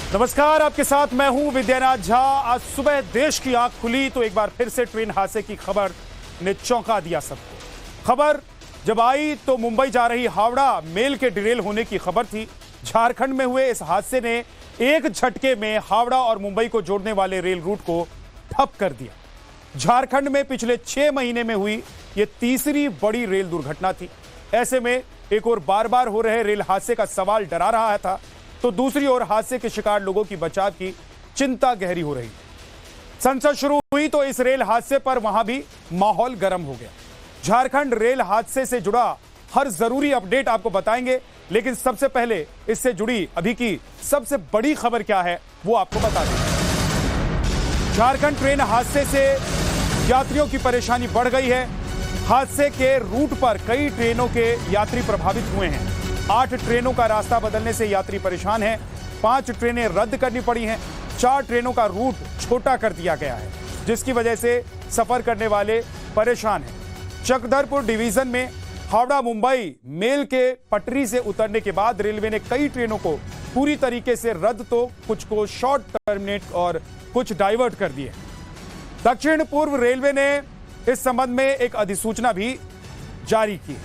नमस्कार, आपके साथ मैं हूं विद्यानाथ झा। आज सुबह देश की आंख खुली तो एक बार फिर से ट्रेन हादसे की खबर ने चौंका दिया सबको। खबर जब आई तो मुंबई जा रही हावड़ा मेल के डिरेल होने की खबर थी। झारखंड में हुए इस हादसे ने एक झटके में हावड़ा और मुंबई को जोड़ने वाले रेल रूट को ठप कर दिया। झारखंड में पिछले 6 महीने में हुई ये तीसरी बड़ी रेल दुर्घटना थी। ऐसे में एक और बार बार हो रहे रेल हादसे का सवाल डरा रहा था, तो दूसरी ओर हादसे के शिकार लोगों की बचाव की चिंता गहरी हो रही। संसद शुरू हुई तो इस रेल हादसे पर वहां भी माहौल गर्म हो गया। झारखंड रेल हादसे से जुड़ा हर जरूरी अपडेट आपको बताएंगे, लेकिन सबसे पहले इससे जुड़ी अभी की सबसे बड़ी खबर क्या है वो आपको बता दें। झारखंड ट्रेन हादसे से यात्रियों की परेशानी बढ़ गई है। हादसे के रूट पर कई ट्रेनों के यात्री प्रभावित हुए हैं। 8 ट्रेनों का रास्ता बदलने से यात्री परेशान हैं। 5 ट्रेनें रद्द करनी पड़ी हैं। 4 ट्रेनों का रूट छोटा कर दिया गया है, जिसकी वजह से सफर करने वाले परेशान हैं। चक्रधरपुर डिवीजन में हावड़ा मुंबई मेल के पटरी से उतरने के बाद रेलवे ने कई ट्रेनों को पूरी तरीके से रद्द तो कुछ को शॉर्ट टर्मिनेट और कुछ डाइवर्ट कर दिए। दक्षिण पूर्व रेलवे ने इस संबंध में एक अधिसूचना भी जारी की।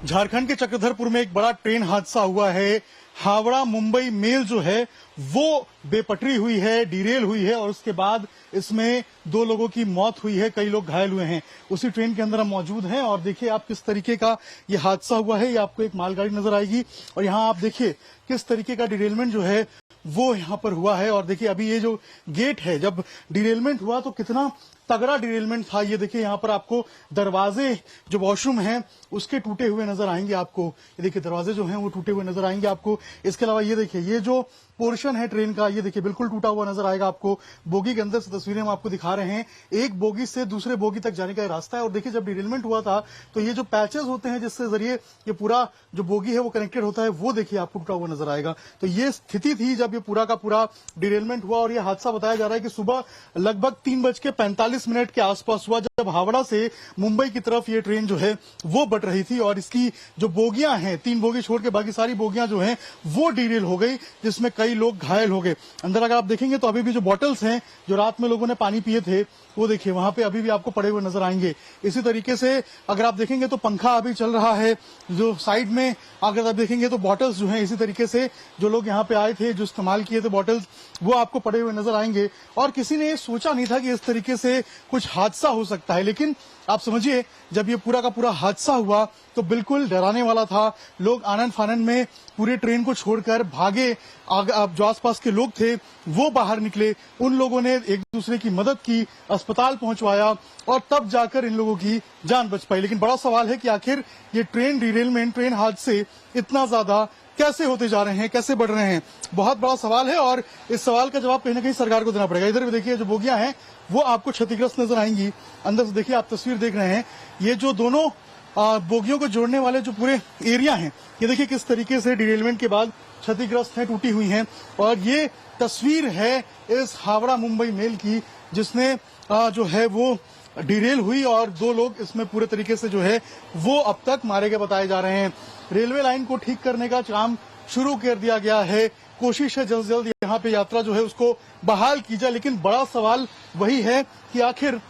झारखंड के चक्रधरपुर में एक बड़ा ट्रेन हादसा हुआ है। हावड़ा मुंबई मेल जो है वो बेपटरी हुई है, डिरेल हुई है और उसके बाद इसमें 2 लोगों की मौत हुई है, कई लोग घायल हुए हैं। उसी ट्रेन के अंदर हम मौजूद हैं और देखिए आप किस तरीके का ये हादसा हुआ है। ये आपको एक मालगाड़ी नजर आएगी और यहाँ आप देखिए किस तरीके का डिरेलमेंट जो है वो यहाँ पर हुआ है। और देखिए अभी ये जो गेट है, जब डिरेलमेंट हुआ तो कितना तगड़ा डिरेलमेंट था। ये देखिए यहाँ पर आपको दरवाजे जो वॉशरूम हैं उसके टूटे हुए नजर आएंगे आपको। ये देखिए दरवाजे जो हैं वो टूटे हुए नजर आएंगे आपको। इसके अलावा ये देखिए ये जो पोर्शन है ट्रेन का, ये देखिए बिल्कुल टूटा हुआ नजर आएगा आपको। बोगी के अंदर से तस्वीरें हम आपको दिखा रहे हैं। एक बोगी से दूसरे बोगी तक जाने का रास्ता है और देखिए जब डिरेलमेंट हुआ था तो ये जो पैचेस होते हैं जिससे जरिए ये पूरा जो बोगी है वो कनेक्टेड होता है, वो देखिए आपको टूटा हुआ नजर आएगा। तो ये स्थिति थी जब ये पूरा का पूरा डिरेलमेंट हुआ और ये हादसा बताया जा रहा है कि सुबह लगभग 3:45 के आसपास हुआ, जब हावड़ा से मुंबई की तरफ ये ट्रेन जो है वो बढ़ रही थी और इसकी जो बोगियां हैं, 3 बोगी छोड़ के बाकी सारी बोगियां जो हैं वो डिरेल हो गई, जिसमें कई लोग घायल हो गए। अंदर अगर आप देखेंगे तो अभी भी जो बॉटल्स हैं जो रात में लोगों ने पानी पिए थे वो देखिए वहां पे अभी भी आपको पड़े हुए नजर आएंगे। इसी तरीके से अगर आप देखेंगे तो पंखा अभी चल रहा है। जो साइड में अगर आप देखेंगे तो बॉटल्स जो हैं इसी तरीके से जो लोग यहाँ पे आए थे, जो इस्तेमाल किए थे बॉटल्स, वो आपको पड़े हुए नजर आएंगे। और किसी ने सोचा नहीं था कि इस तरीके से कुछ हादसा हो सकता है, लेकिन आप समझिए जब ये पूरा का पूरा हादसा हुआ तो बिल्कुल डराने वाला था। लोग आनंद फानंद में पूरे ट्रेन को छोड़कर भागे। जो आसपास के लोग थे वो बाहर निकले, उन लोगों ने एक दूसरे की मदद की, अस्पताल पहुंचवाया और तब जाकर इन लोगों की जान बच पाई। लेकिन बड़ा सवाल है कि आखिर ये ट्रेन डिरेलमेंट, ट्रेन हादसे इतना ज्यादा कैसे होते जा रहे हैं, कैसे बढ़ रहे हैं, बहुत बड़ा सवाल है और इस सवाल का जवाब कहीं ना कहीं सरकार को देना पड़ेगा। इधर भी देखिए जो बोगियां हैं वो आपको क्षतिग्रस्त नजर आएंगी। अंदर से देखिए आप तस्वीर देख रहे हैं, ये जो दोनों बोगियों को जोड़ने वाले जो पूरे एरिया हैं, ये देखिए किस तरीके से डिरेलमेंट के बाद क्षतिग्रस्त है, टूटी हुई हैं। और ये तस्वीर है इस हावड़ा मुंबई मेल की, जिसने जो है वो डिरेल हुई और 2 लोग इसमें पूरे तरीके से जो है वो अब तक मारे गए बताए जा रहे हैं। रेलवे लाइन को ठीक करने का काम शुरू कर दिया गया है। कोशिश है जल्द से जल्द यहाँ पे यात्रा जो है उसको बहाल की जाए, लेकिन बड़ा सवाल वही है कि आखिर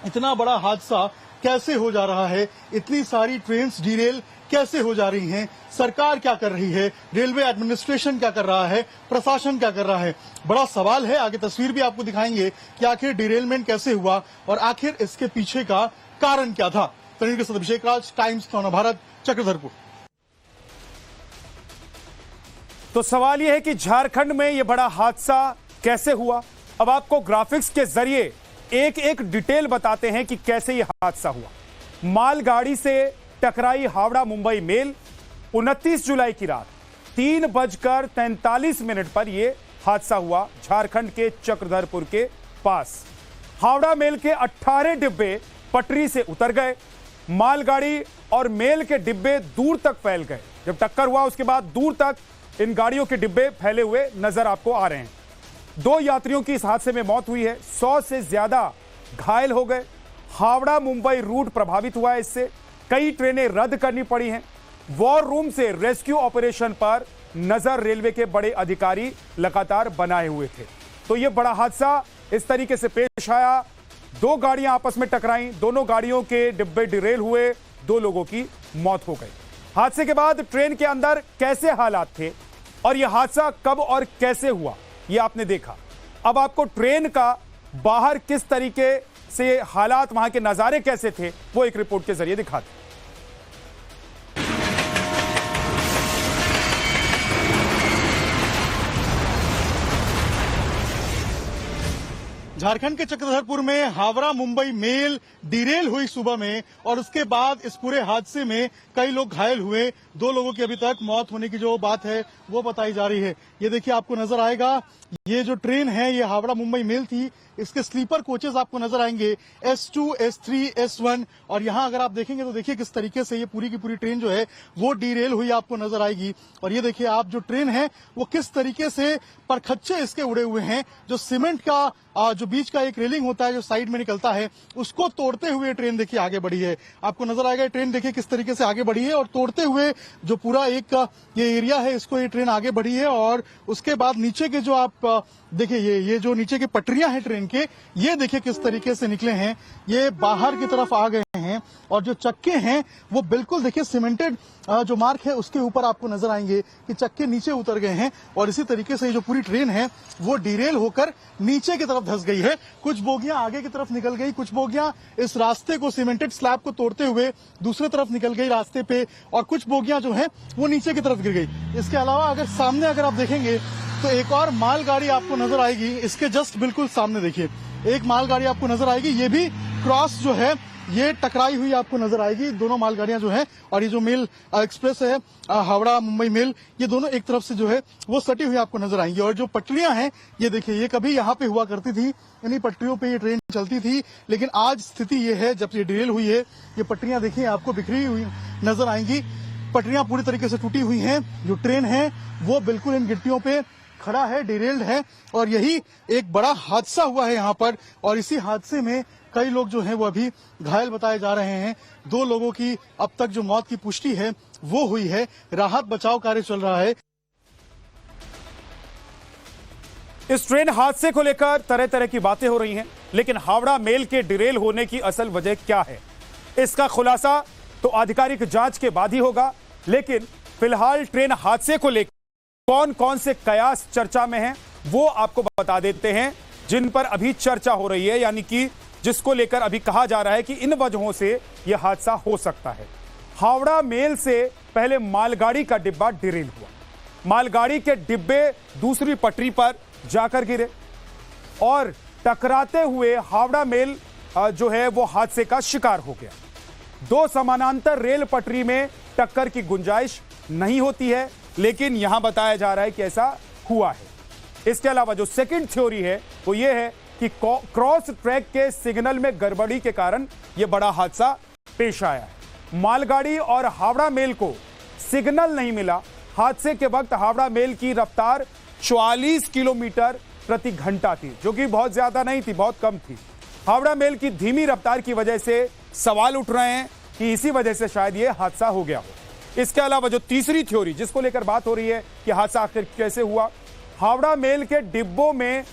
इतना बड़ा हादसा कैसे हो जा रहा है, इतनी सारी ट्रेन्स डिरेल कैसे हो जा रही हैं, सरकार क्या कर रही है, रेलवे एडमिनिस्ट्रेशन क्या कर रहा है, प्रशासन क्या कर रहा है, बड़ा सवाल है। आगे तस्वीर भी आपको दिखाएंगे कि आखिर डिरेलमेंट कैसे हुआ और आखिर इसके पीछे का कारण क्या था। तनिष्क के साथ अभिषेक राज, टाइम्स नव भारत, चक्रधरपुर। तो सवाल यह है कि झारखंड में यह बड़ा हादसा कैसे हुआ। अब आपको ग्राफिक्स के जरिए एक एक डिटेल बताते हैं कि कैसे यह हादसा हुआ। मालगाड़ी से टकराई हावड़ा मुंबई मेल 29 जुलाई की रात 3:43 पर यह हादसा हुआ झारखंड के चक्रधरपुर के पास। हावड़ा मेल के 18 डिब्बे पटरी से उतर गए। मालगाड़ी और मेल के डिब्बे दूर तक फैल गए। जब टक्कर हुआ उसके बाद दूर तक इन गाड़ियों के डिब्बे फैले हुए नजर आपको आ रहे हैं। 2 यात्रियों की इस हादसे में मौत हुई है, 100 से ज्यादा घायल हो गए। हावड़ा मुंबई रूट प्रभावित हुआ है। इससे कई ट्रेनें रद्द करनी पड़ी हैं। वॉर रूम से रेस्क्यू ऑपरेशन पर नजर रेलवे के बड़े अधिकारी लगातार बनाए हुए थे। तो यह बड़ा हादसा इस तरीके से पेश आया। 2 गाड़ियां आपस में टकराई, दोनों गाड़ियों के डिब्बे डिरेल हुए, 2 लोगों की मौत हो गई। हादसे के बाद ट्रेन के अंदर कैसे हालात थे और यह हादसा कब और कैसे हुआ, यह आपने देखा। अब आपको ट्रेन का बाहर किस तरीके से हालात, वहां के नजारे कैसे थे, वो एक रिपोर्ट के जरिए दिखाते हैं। झारखंड के चक्रधरपुर में हावड़ा मुंबई मेल डिरेल हुई सुबह में और उसके बाद इस पूरे हादसे में कई लोग घायल हुए। 2 लोगों की अभी तक मौत होने की जो बात है वो बताई जा रही है। ये देखिए, आपको नजर आएगा, ये जो ट्रेन है ये हावड़ा मुंबई मेल थी। इसके स्लीपर कोचेस आपको नजर आएंगे, S2, S3, S1। और यहाँ अगर आप देखेंगे तो देखिए किस तरीके से ये पूरी की पूरी ट्रेन जो है वो डिरेल हुई आपको नजर आएगी। और ये देखिए आप, जो ट्रेन है वो किस तरीके से परखच्चे इसके उड़े हुए हैं। जो सीमेंट का जो बीच का एक रेलिंग होता है जो साइड में निकलता है, उसको तोड़ते हुए ट्रेन देखिए आगे बढ़ी है। आपको नजर आएगा ट्रेन देखिए किस तरीके से आगे बढ़ी है और तोड़ते हुए जो पूरा एक ये एरिया है इसको ये ट्रेन आगे बढ़ी है। और उसके बाद नीचे के जो आप देखिए ये जो नीचे की पटरियां हैं ट्रेन के, ये देखिए किस तरीके से निकले हैं, ये बाहर की तरफ आ गए हैं। और जो चक्के हैं वो बिल्कुल देखिए सीमेंटेड जो मार्क है उसके ऊपर आपको नजर आएंगे कि चक्के नीचे उतर गए हैं। और इसी तरीके से जो पूरी ट्रेन है वो डिरेल होकर नीचे की तरफ धंस गई है। कुछ बोगियां आगे की तरफ निकल गई, कुछ बोगियां इस रास्ते को, सीमेंटेड स्लैब को तोड़ते हुए दूसरी तरफ निकल गई रास्ते पे, और कुछ बोगियां जो है वो नीचे की तरफ गिर गई। इसके अलावा अगर सामने अगर आप देखेंगे तो एक और मालगाड़ी आपको नजर आएगी। इसके जस्ट बिल्कुल सामने देखिए एक मालगाड़ी आपको नजर आएगी, ये भी क्रॉस जो है ये टकराई हुई आपको नजर आएगी। दोनों मालगाड़ियां जो है, और ये जो मेल एक्सप्रेस है हावड़ा मुंबई मेल, ये दोनों एक तरफ से जो है वो सटी हुई आपको नजर आएंगी। और जो पटरियां हैं ये देखिए, ये कभी यहाँ पे हुआ करती थी, इन्हीं पटरियों पे ये ट्रेन चलती थी। लेकिन आज स्थिति ये है, जब ये डिरेल हुई है, ये पटरियां देखिए आपको बिखरी हुई नजर आएंगी। पटरियां पूरी तरीके से टूटी हुई हैं। जो ट्रेन है वो बिल्कुल इन गिट्टियों पे खड़ा है, डिरेल्ड है। और यही एक बड़ा हादसा हुआ है यहाँ पर। और इसी हादसे में कई लोग जो हैं वो अभी घायल बताए जा रहे हैं। 2 लोगों की अब तक जो मौत की पुष्टि है वो हुई है। राहत बचाव कार्य चल रहा है। इस ट्रेन हादसे को लेकर तरह तरह की बातें हो रही हैं, लेकिन हावड़ा मेल के डिरेल होने की असल वजह क्या है, इसका खुलासा तो आधिकारिक जांच के बाद ही होगा। लेकिन फिलहाल ट्रेन हादसे को लेकर कौन कौन से कयास चर्चा में हैं वो आपको बता देते हैं, जिन पर अभी चर्चा हो रही है, यानी कि जिसको लेकर अभी कहा जा रहा है कि इन वजहों से यह हादसा हो सकता है। हावड़ा मेल से पहले मालगाड़ी का डिब्बा डिरेल हुआ। मालगाड़ी के डिब्बे दूसरी पटरी पर जाकर गिरे और टकराते हुए हावड़ा मेल जो है वो हादसे का शिकार हो गया। 2 समानांतर रेल पटरी में टक्कर की गुंजाइश नहीं होती है, लेकिन यहां बताया जा रहा है कि ऐसा हुआ है। इसके अलावा जो सेकंड थ्योरी है वो ये है कि क्रॉस ट्रैक के सिग्नल में गड़बड़ी के कारण यह बड़ा हादसा पेश आया है। मालगाड़ी और हावड़ा मेल को सिग्नल नहीं मिला। हादसे के वक्त हावड़ा मेल की रफ्तार 44 किलोमीटर प्रति घंटा थी, जो कि बहुत ज्यादा नहीं थी, बहुत कम थी। हावड़ा मेल की धीमी रफ्तार की वजह से सवाल उठ रहे हैं कि इसी वजह से शायद यह हादसा हो गया हो। इसके अलावा जो तीसरी थ्योरी जिसको लेकर बात हो रही है कि हादसा आखिर कैसे हुआ, हावड़ा मेल के डिब्बों में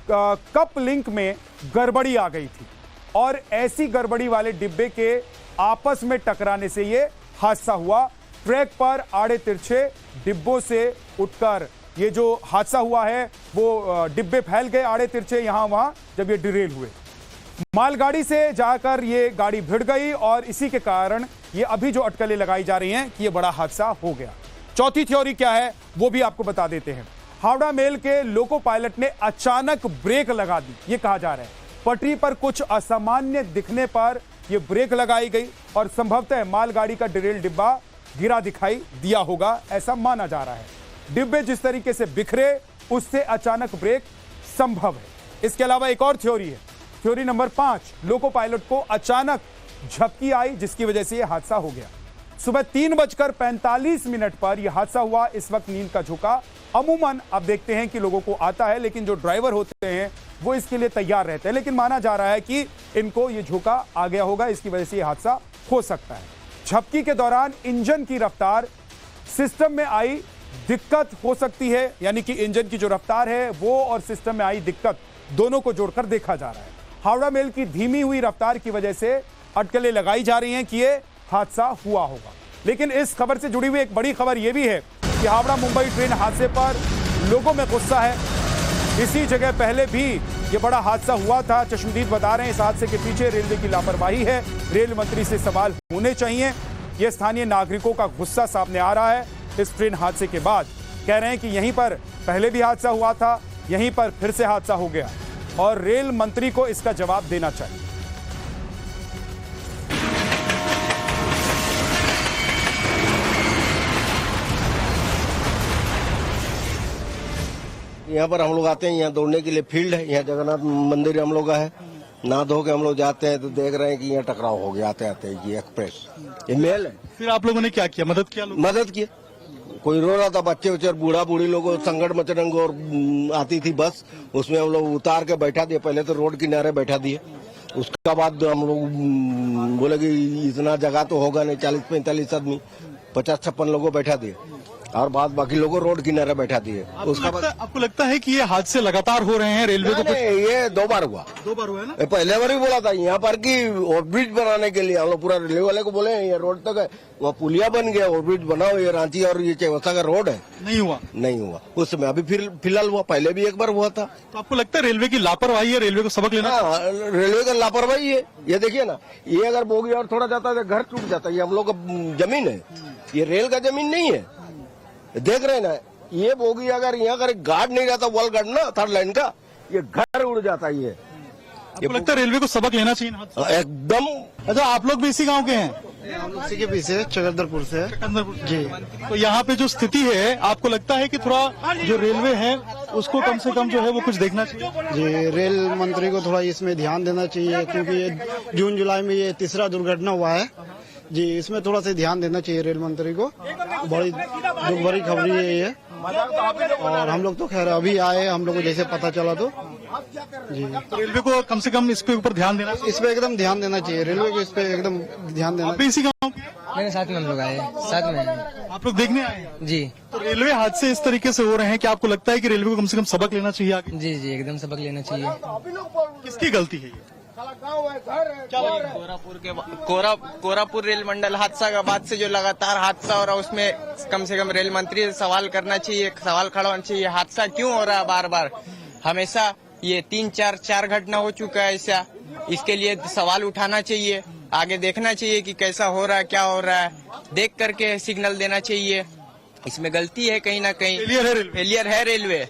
कप लिंक में गड़बड़ी आ गई थी और ऐसी गड़बड़ी वाले डिब्बे के आपस में टकराने से यह हादसा हुआ। ट्रैक पर आड़े तिरछे डिब्बों से उठकर ये जो हादसा हुआ है वो डिब्बे फैल गए आड़े तिरछे यहां वहां जब ये डिरेल हुए। मालगाड़ी से जाकर ये गाड़ी भिड़ गई और इसी के कारण ये अभी जो अटकलें लगाई जा रही हैं कि ये बड़ा हादसा हो गया। चौथी थ्योरी क्या है वो भी आपको बता देते हैं। हावड़ा मेल के लोको पायलट ने अचानक ब्रेक लगा दी, ये कहा जा रहा है। पटरी पर कुछ असामान्य दिखने पर यह ब्रेक लगाई गई और संभवतः मालगाड़ी का डिरेल डिब्बा गिरा दिखाई दिया होगा, ऐसा माना जा रहा है। डिब्बे जिस तरीके से बिखरे उससे अचानक ब्रेक संभव है। इसके अलावा एक और थ्योरी है, थ्योरी नंबर 5, लोको पायलट को अचानक झपकी आई जिसकी वजह से यह हादसा हो गया। सुबह 3:45 पर यह हादसा हुआ। इस वक्त नींद का झोंका अमूमन आप देखते हैं कि लोगों को आता है, लेकिन जो ड्राइवर होते हैं वो इसके लिए तैयार रहते हैं। लेकिन माना जा रहा है कि इनको ये झोंका आ गया होगा, इसकी वजह से ये हादसा हो सकता है। झपकी के दौरान इंजन की रफ्तार, सिस्टम में आई दिक्कत हो सकती है, यानी कि इंजन की जो रफ्तार है वो और सिस्टम में आई दिक्कत दोनों को जोड़कर देखा जा रहा है। हावड़ा मेल की धीमी हुई रफ्तार की वजह से अटकलें लगाई जा रही हैं कि ये हादसा हुआ होगा। लेकिन इस खबर से जुड़ी हुई एक बड़ी खबर यह भी है कि हावड़ा मुंबई ट्रेन हादसे पर लोगों में गुस्सा है। इसी जगह पहले भी ये बड़ा हादसा हुआ था। चश्मदीद बता रहे हैं इस हादसे के पीछे रेलवे की लापरवाही है, रेल मंत्री से सवाल होने चाहिए। यह स्थानीय नागरिकों का गुस्सा सामने आ रहा है इस ट्रेन हादसे के बाद। कह रहे हैं कि यहीं पर पहले भी हादसा हुआ था, यहीं पर फिर से हादसा हो गया और रेल मंत्री को इसका जवाब देना चाहिए। यहाँ पर हम लोग आते हैं, यहाँ दौड़ने के लिए फील्ड है, यहाँ जगन्नाथ मंदिर हम लोग का है। नहा धो के हम लोग जाते हैं तो देख रहे हैं कि यहाँ टकराव हो गया आते आते। ये एक्सप्रेस ये मेल है। फिर आप लोगों ने क्या किया, मदद किया? मदद किया, कोई रो रहा था, बच्चे उच्चे बूढ़ा बूढ़ी लोगों संकट मचरंग और आती थी बस, उसमें हम लोग उतार के बैठा दिए। पहले तो रोड किनारे बैठा दिए, उसका बाद हम लोग बोले कि इतना जगह तो होगा नहीं, 40-45 आदमी 50-56 लोगों बैठा दिए और बाद बाकी लोगों रोड किनारे बैठा दिए। उसका बाद आपको लगता है कि ये हादसे लगातार हो रहे हैं रेलवे को? ये 2 बार हुआ। 2 बार हुआ है ना? ये पहले बार भी बोला था यहाँ पर कि ओवरब्रिज बनाने के लिए हम लोग पूरा रेलवे वाले को बोले ये रोड तक है, वहाँ पुलिया बन गया, ओवरब्रिज बनाओ, ये रांची और ये चौसा का रोड है। नहीं हुआ? नहीं हुआ उस समय, अभी फिलहाल हुआ, पहले भी एक बार हुआ था। तो आपको लगता है रेलवे की लापरवाही है, रेलवे को सबक लेना? हाँ, रेलवे का लापरवाही है। ये देखिए ना, ये अगर बोगी और थोड़ा जाता है घर टूट जाता है। ये हम लोग का जमीन है, ये रेल का जमीन नहीं है। देख रहे हैं ना, ये बोगी अगर यहाँ अगर गार्ड नहीं रहता, वॉल गार्ड ना 3rd लाइन का, ये घर उड़ जाता है। ये आपको लगता है रेलवे को सबक लेना चाहिए एकदम। अच्छा, आप लोग भी इसी गांव के हैं? हम उसी के पीछे चकंदरपुर से। जी। तो यहाँ पे जो स्थिति है, आपको लगता है कि थोड़ा जो रेलवे है उसको कम से कम जो है वो कुछ देखना चाहिए? जी, रेल मंत्री को थोड़ा इसमें ध्यान देना चाहिए, क्योंकि ये जून जुलाई में ये 3रा दुर्घटना हुआ है। जी, इसमें थोड़ा सा ध्यान देना चाहिए रेल मंत्री को। बड़ी दुख भरी खबरी है ये, और हम लोग तो खैर अभी आए, हम लोग को जैसे पता चला तो जी। तो रेलवे को कम से कम इस पे ऊपर ध्यान देना चाहिए। इस पे एकदम ध्यान देना चाहिए, रेलवे को इस पे एकदम ध्यान देना। आप भी इसी गाँव? मेरे साथ में हम लोग आए, साथ में। आप लोग देखने आए हैं? जी। तो रेलवे हादसे इस तरीके से हो रहे हैं कि आपको लगता है कि रेलवे को कम से कम सबक लेना चाहिए आगे? जी जी, एकदम सबक लेना चाहिए। किसकी गलती है ये? कोरापुर रेल मंडल हादसा के बाद से जो लगातार हादसा हो रहा है, उसमें कम से कम रेल मंत्री से सवाल करना चाहिए, सवाल खड़ा होना चाहिए। हादसा क्यों हो रहा है बार बार? हमेशा ये 3-4 घटना हो चुका है ऐसा। इसके लिए सवाल उठाना चाहिए, आगे देखना चाहिए कि कैसा हो रहा है, क्या हो रहा है, देख करके सिग्नल देना चाहिए। इसमें गलती है कहीं ना कहीं, फेलियर है रेलवे।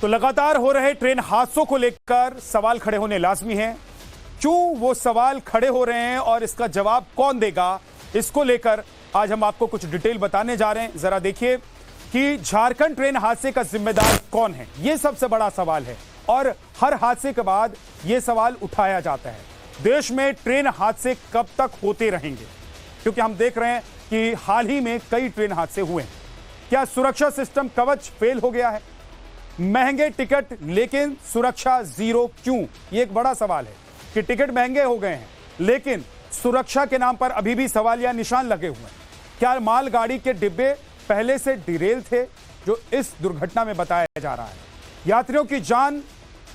तो लगातार हो रहे ट्रेन हादसों को लेकर सवाल खड़े होने लाजमी हैं। क्यों वो सवाल खड़े हो रहे हैं और इसका जवाब कौन देगा, इसको लेकर आज हम आपको कुछ डिटेल बताने जा रहे हैं। जरा देखिए कि झारखंड ट्रेन हादसे का जिम्मेदार कौन है, ये सबसे बड़ा सवाल है और हर हादसे के बाद यह सवाल उठाया जाता है। देश में ट्रेन हादसे कब तक होते रहेंगे, क्योंकि हम देख रहे हैं कि हाल ही में कई ट्रेन हादसे हुए हैं। क्या सुरक्षा सिस्टम कवच फेल हो गया है? महंगे टिकट लेकिन सुरक्षा जीरो क्यों, ये एक बड़ा सवाल है कि टिकट महंगे हो गए हैं लेकिन सुरक्षा के नाम पर अभी भी सवाल या निशान लगे हुए हैं। क्या मालगाड़ी के डिब्बे पहले से डिरेल थे, जो इस दुर्घटना में बताया जा रहा है? यात्रियों की जान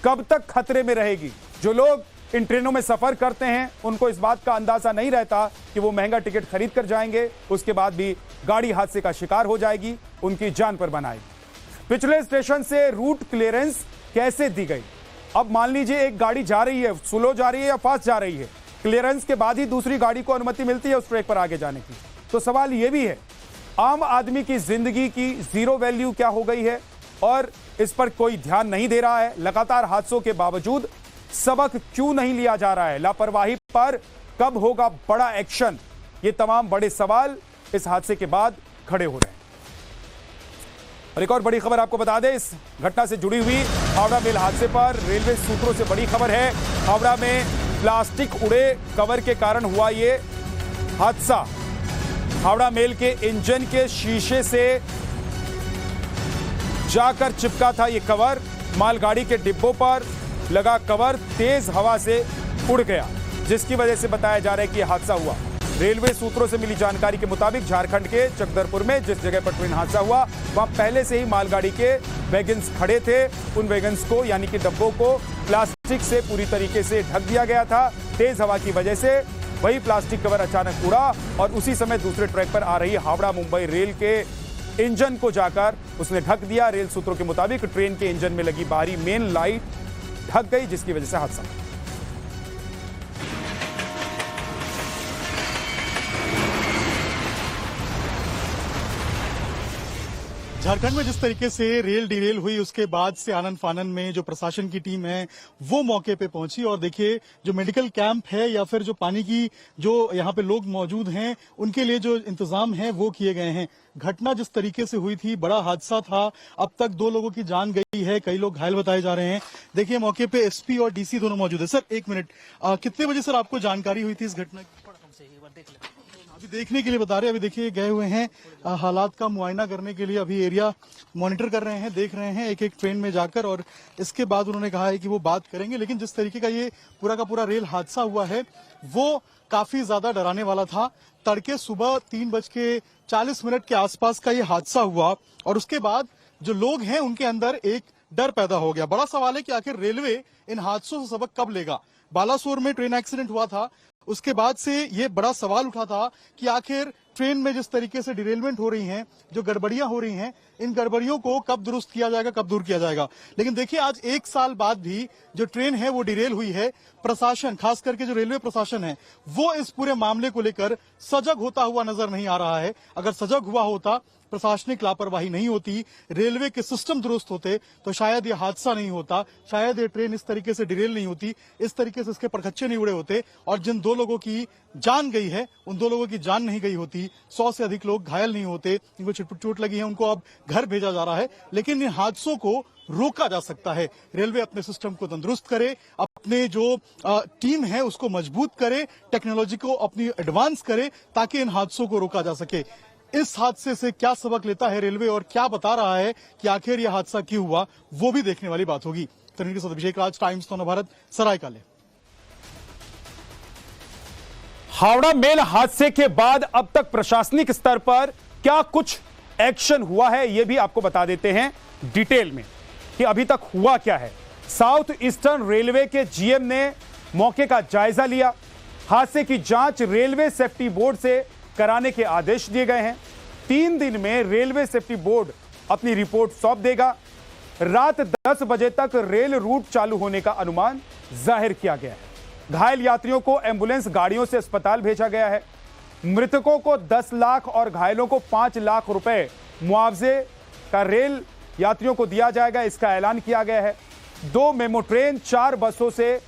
कब तक खतरे में रहेगी? जो लोग इन ट्रेनों में सफर करते हैं उनको इस बात का अंदाजा नहीं रहता कि वो महंगा टिकट खरीद कर जाएंगे, उसके बाद भी गाड़ी हादसे का शिकार हो जाएगी, उनकी जान पर बनाएगी। पिछले स्टेशन से रूट क्लियरेंस कैसे दी गई? अब मान लीजिए एक गाड़ी जा रही है, स्लो जा रही है या फास्ट जा रही है, क्लियरेंस के बाद ही दूसरी गाड़ी को अनुमति मिलती है उस ट्रैक पर आगे जाने की। तो सवाल यह भी है, आम आदमी की जिंदगी की जीरो वैल्यू क्या हो गई है और इस पर कोई ध्यान नहीं दे रहा है। लगातार हादसों के बावजूद सबक क्यों नहीं लिया जा रहा है? लापरवाही पर कब होगा बड़ा एक्शन? ये तमाम बड़े सवाल इस हादसे के बाद खड़े हो रहे हैं। और एक और बड़ी खबर आपको बता दें, इस घटना से जुड़ी हुई हावड़ा मेल हादसे पर रेलवे सूत्रों से बड़ी खबर है। हावड़ा में प्लास्टिक उड़े कवर के कारण हुआ ये हादसा। हावड़ा मेल के इंजन के शीशे से जाकर चिपका था ये कवर। मालगाड़ी के डिब्बों पर लगा कवर तेज हवा से उड़ गया, जिसकी वजह से बताया जा रहा है कि यह हादसा हुआ। रेलवे सूत्रों से मिली जानकारी के मुताबिक झारखंड के चकधरपुर में जिस जगह पर ट्रेन हादसा हुआ वहां पहले से ही मालगाड़ी के वैगन्स खड़े थे। उन वैगन्स को यानी कि डब्बों को प्लास्टिक से पूरी तरीके से ढक दिया गया था। तेज हवा की वजह से वही प्लास्टिक कवर अचानक उड़ा और उसी समय दूसरे ट्रैक पर आ रही हावड़ा मुंबई रेल के इंजन को जाकर उसने ढक दिया। रेल सूत्रों के मुताबिक ट्रेन के इंजन में लगी बाहरी मेन लाइट ढक गई, जिसकी वजह से हादसा हुआ। झारखंड में जिस तरीके से रेल डिरेल हुई उसके बाद से आनन फानन में जो प्रशासन की टीम है वो मौके पे पहुंची और देखिए जो मेडिकल कैंप है या फिर जो पानी की जो यहाँ पे लोग मौजूद हैं उनके लिए जो इंतजाम है वो किए गए हैं। घटना जिस तरीके से हुई थी बड़ा हादसा था। अब तक 2 लोगों की जान गई है, कई लोग घायल बताए जा रहे हैं। देखिए मौके पे एसपी और डीसी दोनों मौजूद है। सर एक मिनट, कितने बजे सर आपको जानकारी हुई थी इस घटना की? अभी देखने के लिए बता रहे हैं, अभी देखिए गए हुए हैं हालात का मुआयना करने के लिए, अभी एरिया मॉनिटर कर रहे हैं, देख रहे हैं एक एक ट्रेन में जाकर और इसके बाद उन्होंने कहा है कि वो बात करेंगे। लेकिन जिस तरीके का ये पूरा का पूरा रेल हादसा हुआ है वो काफी ज्यादा डराने वाला था। तड़के सुबह 3:40 के आसपास का ये हादसा हुआ और उसके बाद जो लोग हैं उनके अंदर एक डर पैदा हो गया। बड़ा सवाल है कि आखिर रेलवे इन हादसों से सबक कब लेगा। बालासोर में ट्रेन एक्सीडेंट हुआ था, उसके बाद से ये बड़ा सवाल उठा था कि आखिर ट्रेन में जिस तरीके से डिरेलमेंट हो रही हैं, जो गड़बड़ियां हो रही हैं, इन गड़बड़ियों को कब दुरुस्त किया जाएगा, कब दूर किया जाएगा। लेकिन देखिए आज 1 साल बाद भी जो ट्रेन है वो डिरेल हुई है। प्रशासन, खास करके जो रेलवे प्रशासन है वो इस पूरे मामले को लेकर सजग होता हुआ नजर नहीं आ रहा है। अगर सजग हुआ होता, प्रशासनिक लापरवाही नहीं होती, रेलवे के सिस्टम दुरुस्त होते तो शायद ये हादसा नहीं होता, शायद ये ट्रेन इस तरीके से डिरेल नहीं होती, इस तरीके से इसके परखच्चे नहीं उड़े होते और जिन 2 लोगों की जान गई है उन 2 लोगों की जान नहीं गई होती, 100 से अधिक लोग घायल नहीं होते, जिनको चोट लगी है उनको अब घर भेजा जा रहा है। लेकिन इन हादसों को रोका जा सकता है। रेलवे अपने सिस्टम को तंदुरुस्त करे, अपने जो टीम है उसको मजबूत करे, टेक्नोलॉजी को अपनी एडवांस करे ताकि इन हादसों को रोका जा सके। इस हादसे से क्या सबक लेता है रेलवे और क्या बता रहा है कि आखिर यह हादसा क्यों हुआ, वो भी देखने वाली बात होगी। तरीके के साथ अभिषेक राज, टाइम्स नव भारत, सरायकाले। हावड़ा मेल हादसे के बाद अब तक प्रशासनिक स्तर पर क्या कुछ एक्शन हुआ है यह भी आपको बता देते हैं डिटेल में कि अभी तक हुआ क्या है। साउथ ईस्टर्न रेलवे के जीएम ने मौके का जायजा लिया। हादसे की जांच रेलवे सेफ्टी बोर्ड से कराने के आदेश दिए गए हैं। 3 दिन में रेलवे सेफ्टी बोर्ड अपनी रिपोर्ट सौंप देगा। रात 10 बजे तक रेल रूट चालू होने का अनुमान जाहिर किया गया है। घायल यात्रियों को एम्बुलेंस गाड़ियों से अस्पताल भेजा गया है। मृतकों को 10 लाख और घायलों को 5 लाख रुपए मुआवजे का रेल यात्रियों को दिया जाएगा, इसका ऐलान किया गया है। 2 मेमो ट्रेन, 4 बसों से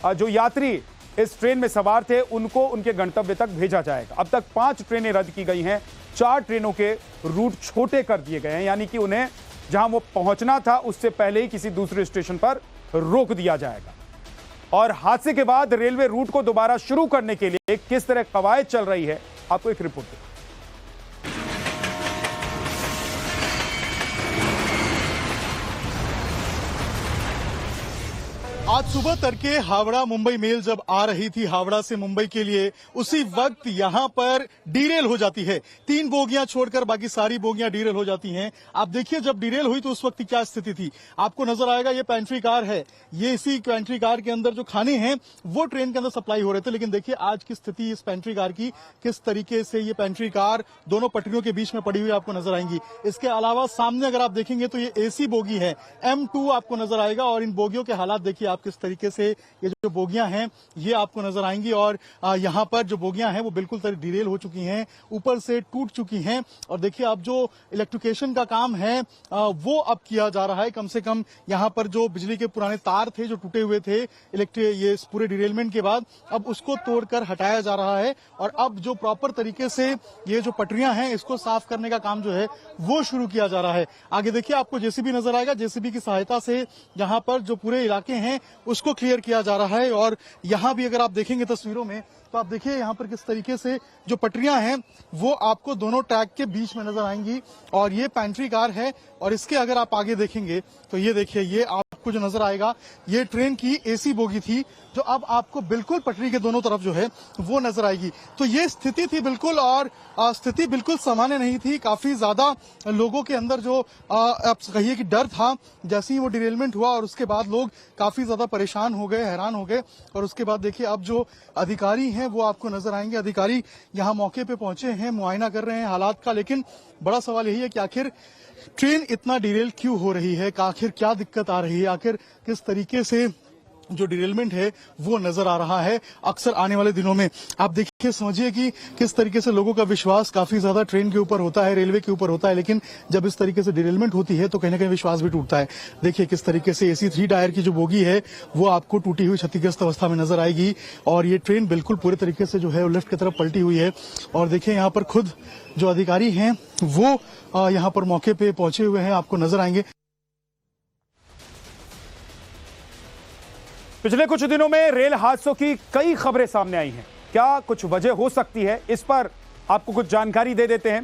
जो यात्री इस ट्रेन में सवार थे उनको उनके गंतव्य तक भेजा जाएगा। अब तक 5 ट्रेनें रद्द की गई हैं, 4 ट्रेनों के रूट छोटे कर दिए गए हैं, यानी कि उन्हें जहां वो पहुंचना था उससे पहले ही किसी दूसरे स्टेशन पर रोक दिया जाएगा। और हादसे के बाद रेलवे रूट को दोबारा शुरू करने के लिए किस तरह कवायद चल रही है, आपको एक रिपोर्ट दें। आज सुबह तड़के हावड़ा मुंबई मेल जब आ रही थी हावड़ा से मुंबई के लिए, उसी वक्त यहां पर डीरेल हो जाती है। 3 बोगियां छोड़कर बाकी सारी बोगियां डीरेल हो जाती हैं। आप देखिए जब डीरेल हुई तो उस वक्त क्या स्थिति थी, आपको नजर आएगा। ये पेंट्री कार है, ये इसी पेंट्री कार के अंदर जो खाने हैं वो ट्रेन के अंदर सप्लाई हो रहे थे। लेकिन देखिए आज की स्थिति इस पेंट्री कार की, किस तरीके से ये पेंट्री कार दोनों पटरियों के बीच में पड़ी हुई आपको नजर आएंगी। इसके अलावा सामने अगर आप देखेंगे तो ये एसी बोगी है, M2 आपको नजर आएगा। और इन बोगियों के हालात देखिए आप किस तरीके से, ये जो बोगियां हैं ये आपको नजर आएंगी। और यहां पर जो बोगियां हैं वो बिल्कुल डिरेल हो चुकी हैं, ऊपर से टूट चुकी हैं। और देखिए अब जो इलेक्ट्रिफिकेशन का काम है वो अब किया जा रहा है। कम से कम यहां पर जो बिजली के पुराने तार थे जो टूटे हुए थे ये पूरे डिरेलमेंट के बाद, अब उसको तोड़कर हटाया जा रहा है। और अब जो प्रॉपर तरीके से ये जो पटरियां हैं इसको साफ करने का काम जो है वो शुरू किया जा रहा है। आगे देखिए आपको जेसीबी नजर आएगा, जेसीबी की सहायता से यहां पर जो पूरे इलाके हैं उसको क्लियर किया जा रहा है। और यहाँ भी अगर आप देखेंगे तस्वीरों में तो आप देखिए यहाँ पर किस तरीके से जो पटरियां हैं वो आपको दोनों ट्रैक के बीच में नजर आएंगी। और ये पेंट्री कार है और इसके अगर आप आगे देखेंगे तो ये देखिए, ये आपको जो नजर आएगा ये ट्रेन की एसी बोगी थी जो अब आपको बिल्कुल पटरी के दोनों तरफ जो है वो नजर आएगी। तो ये स्थिति थी बिल्कुल, और स्थिति बिल्कुल सामान्य नहीं थी। काफी ज्यादा लोगों के अंदर जो आप कहिए कि डर था जैसे ही वो डिरेलमेंट हुआ, और उसके बाद लोग काफी ज्यादा परेशान हो गए, हैरान हो गए। और उसके बाद देखिए अब जो अधिकारी हैं वो आपको नजर आएंगे। अधिकारी यहाँ मौके पे पहुंचे हैं, मुआयना कर रहे हैं हालात का। लेकिन बड़ा सवाल यही है कि आखिर ट्रेन इतना डिरेल क्यों हो रही है, आखिर क्या दिक्कत आ रही है, आखिर किस तरीके से जो डिरेलमेंट है वो नजर आ रहा है। अक्सर आने वाले दिनों में आप देखिए, समझिए कि किस तरीके से लोगों का विश्वास काफी ज्यादा ट्रेन के ऊपर होता है, रेलवे के ऊपर होता है। लेकिन जब इस तरीके से डिरेलमेंट होती है तो कहीं ना कहीं विश्वास भी टूटता है। देखिए किस तरीके से एसी 3 टायर की जो बोगी है वो आपको टूटी हुई क्षतिग्रस्त अवस्था में नजर आएगी। और ये ट्रेन बिल्कुल पूरे तरीके से जो है लेफ्ट की तरफ पलटी हुई है। और देखिए यहाँ पर खुद जो अधिकारी हैं वो यहाँ पर मौके पे पहुंचे हुए हैं, आपको नजर आएंगे। पिछले कुछ दिनों में रेल हादसों की कई खबरें सामने आई हैं। क्या कुछ वजह हो सकती है, इस पर आपको कुछ जानकारी दे देते हैं।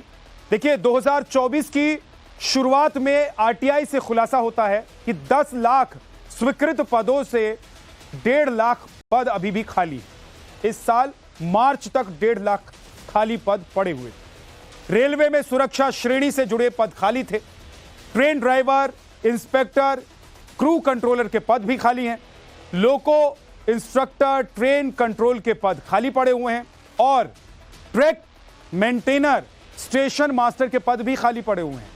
देखिए 2024 की शुरुआत में आरटीआई से खुलासा होता है कि 10 लाख स्वीकृत पदों से 1.5 लाख पद अभी भी खाली है। इस साल मार्च तक 1.5 लाख खाली पद पड़े हुए। रेलवे में सुरक्षा श्रेणी से जुड़े पद खाली थे। Train driver, inspector, crew controller के पद भी खाली हैं। लोको इंस्ट्रक्टर, ट्रेन कंट्रोल के पद खाली पड़े हुए हैं। और ट्रैक मेंटेनर, स्टेशन मास्टर के पद भी खाली पड़े हुए हैं।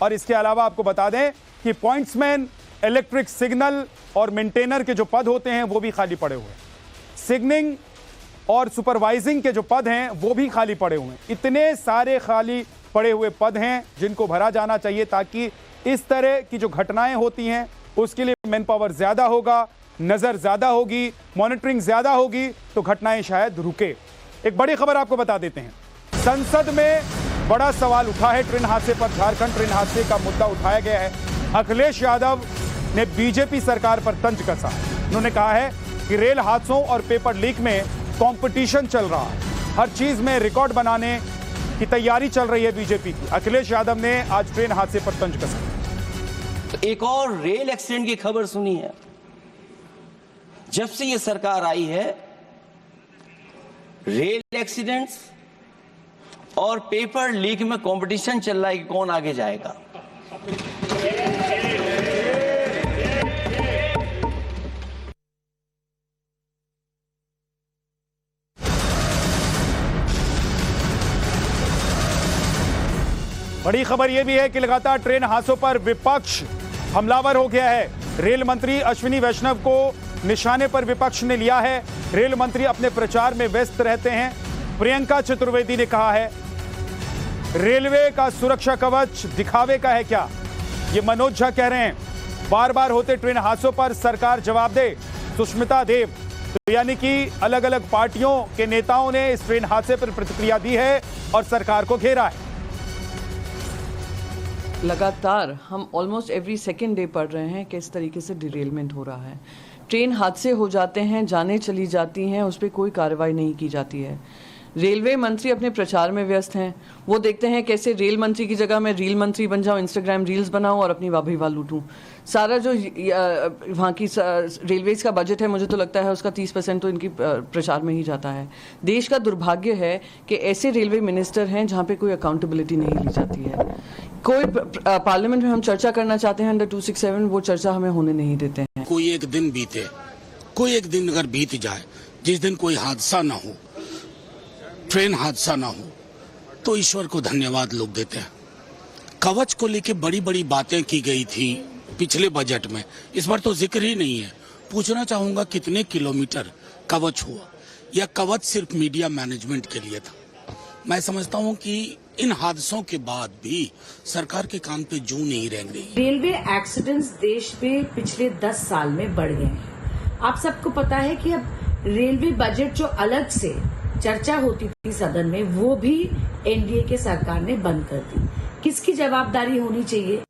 और इसके अलावा आपको बता दें कि पॉइंट्समैन, इलेक्ट्रिक सिग्नल और मेंटेनर के जो पद होते हैं वो भी खाली पड़े हुए हैं। सिग्निंग और सुपरवाइजिंग के जो पद हैं वो भी खाली पड़े हुए हैं। इतने सारे खाली पड़े हुए पद हैं जिनको भरा जाना चाहिए, ताकि इस तरह की जो घटनाएं होती हैं उसके लिए मैन पावर ज्यादा होगा, नजर ज्यादा होगी, मॉनिटरिंग ज्यादा होगी, तो घटनाएं शायद रुके। एक बड़ी खबर आपको बता देते हैं, संसद में बड़ा सवाल उठा है ट्रेन हादसे पर। झारखंड ट्रेन हादसे का मुद्दा उठाया गया है। अखिलेश यादव ने बीजेपी सरकार पर तंज कसा। उन्होंने कहा है कि रेल हादसों और पेपर लीक में कंपटीशन चल रहा है, हर चीज में रिकॉर्ड बनाने की तैयारी चल रही है बीजेपी की। अखिलेश यादव ने आज ट्रेन हादसे पर तंज कसा। तो एक और रेल एक्सीडेंट की खबर सुनी है। जब से ये सरकार आई है, रेल एक्सीडेंट्स और पेपर लीक में कंपटीशन चल रहा है कि कौन आगे जाएगा। बड़ी खबर यह भी है कि लगातार ट्रेन हादसों पर विपक्ष हमलावर हो गया है। रेल मंत्री अश्विनी वैष्णव को निशाने पर विपक्ष ने लिया है। रेल मंत्री अपने प्रचार में व्यस्त रहते हैं। प्रियंका चतुर्वेदी ने कहा है रेलवे का सुरक्षा कवच दिखावे का है क्या, ये मनोज झा कह रहे हैं। बार बार होते ट्रेन हादसों पर सरकार जवाब दे, सुष्मिता देव। तो यानी कि अलग अलग पार्टियों के नेताओं ने इस ट्रेन हादसे पर प्रतिक्रिया दी है और सरकार को घेरा है। लगातार हम ऑलमोस्ट एवरी सेकेंड डे पढ़ रहे हैं कि इस तरीके से डिरेलमेंट हो रहा है। ट्रेन हादसे हो जाते हैं, जानें चली जाती हैं, उस पर कोई कार्रवाई नहीं की जाती है। रेलवे मंत्री अपने प्रचार में व्यस्त हैं। वो देखते हैं कैसे रेल मंत्री की जगह मैं रील मंत्री बन जाऊं, इंस्टाग्राम रील्स बनाऊं और अपनी वाह वाह लूटूं। सारा जो वहाँ की रेलवेज का बजट है, मुझे तो लगता है उसका 30% तो इनकी प्रचार में ही जाता है। देश का दुर्भाग्य है कि ऐसे रेलवे मिनिस्टर हैं जहाँ पे कोई अकाउंटेबिलिटी नहीं ली जाती है। कोई पार्लियामेंट में हम चर्चा करना चाहते हैं अंडर 267, वो चर्चा हमें होने नहीं देते हैं। कोई एक दिन बीते, कोई एक दिन अगर बीत जाए जिस दिन कोई हादसा ना हो, ट्रेन हादसा ना हो, तो ईश्वर को धन्यवाद लोग देते हैं। कवच को लेके बड़ी बड़ी बातें की गई थी पिछले बजट में, इस बार तो जिक्र ही नहीं है। पूछना चाहूंगा कितने किलोमीटर कवच हुआ, या कवच सिर्फ मीडिया मैनेजमेंट के लिए था? मैं समझता हूं कि इन हादसों के बाद भी सरकार के काम पे जू नहीं रह रही। रेलवे एक्सीडेंट्स देश में पिछले 10 साल में बढ़ गए हैं। आप सबको पता है कि अब रेलवे बजट जो अलग से चर्चा होती थी सदन में, वो भी एनडीए के सरकार ने बंद कर दी। किसकी जवाबदारी होनी चाहिए?